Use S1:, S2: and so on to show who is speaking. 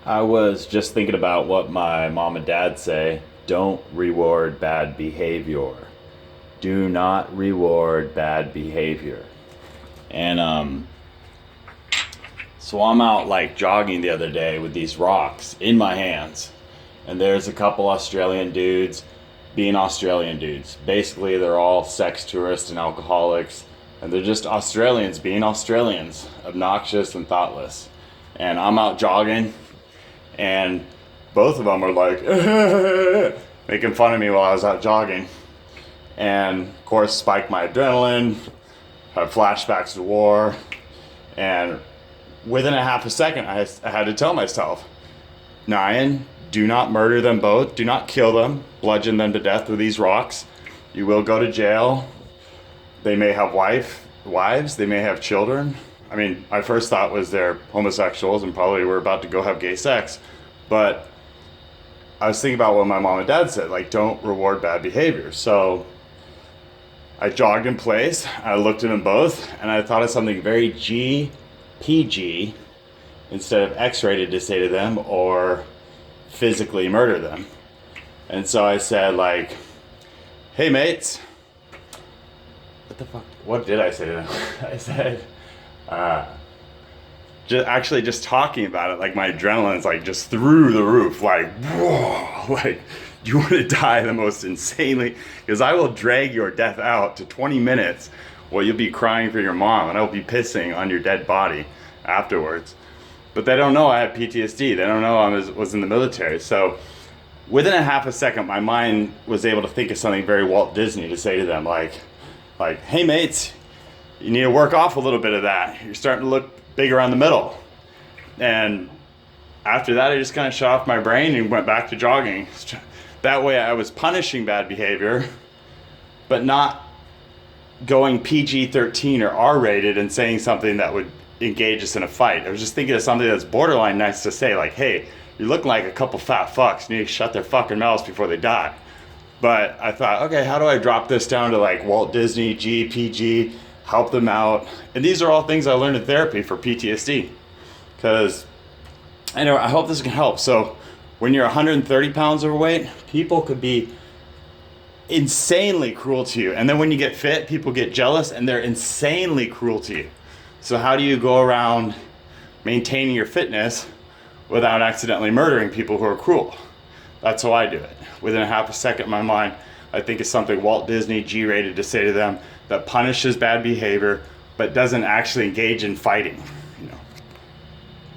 S1: I was just thinking about what my mom and dad say. Don't reward bad behavior. Do not reward bad behavior. And so I'm out like jogging the other day with these rocks in my hands. And there's a couple Australian dudes being Australian dudes. Basically, they're all sex tourists and alcoholics. And they're just Australians being Australians, obnoxious and thoughtless. And I'm out jogging, and both of them were like making fun of me while I was out jogging. And of course, spiked my adrenaline, had flashbacks to war. And within a half a second, I had to tell myself, Nyan, do not murder them both. Do not kill them, bludgeon them to death with these rocks. You will go to jail. They may have wives, they may have children. I mean, my first thought was they're homosexuals and probably were about to go have gay sex. But I was thinking about what my mom and dad said, like, don't reward bad behavior. So I jogged in place, I looked at them both, and I thought of something very PG instead of X-rated to say to them, or physically murder them. And so I said, like, hey mates, what did I say to them? I said, just talking about it, like my adrenaline's like just through the roof, like, whoa, like, you want to die the most insanely, because I will drag your death out to 20 minutes while you'll be crying for your mom, and I'll be pissing on your dead body afterwards. But they don't know I have PTSD. They don't know I was in the military. So within a half a second, my mind was able to think of something very Walt Disney to say to them, like, hey mates, you need to work off a little bit of that. You're starting to look big around the middle. And after that, I just kind of shut off my brain and went back to jogging. That way I was punishing bad behavior, but not going PG-13 or R-rated and saying something that would engage us in a fight. I was just thinking of something that's borderline nice to say, like, hey, you're looking like a couple fat fucks. You need to shut their fucking mouths before they die. But I thought, okay, how do I drop this down to like Walt Disney, PG, help them out? And these are all things I learned in therapy for PTSD. Because, anyway, I hope this can help. So when you're 130 pounds overweight, people could be insanely cruel to you. And then when you get fit, people get jealous and they're insanely cruel to you. So how do you go around maintaining your fitness without accidentally murdering people who are cruel? That's how I do it. Within a half a second in my mind, I think it's something Walt Disney G-rated to say to them that punishes bad behavior but doesn't actually engage in fighting.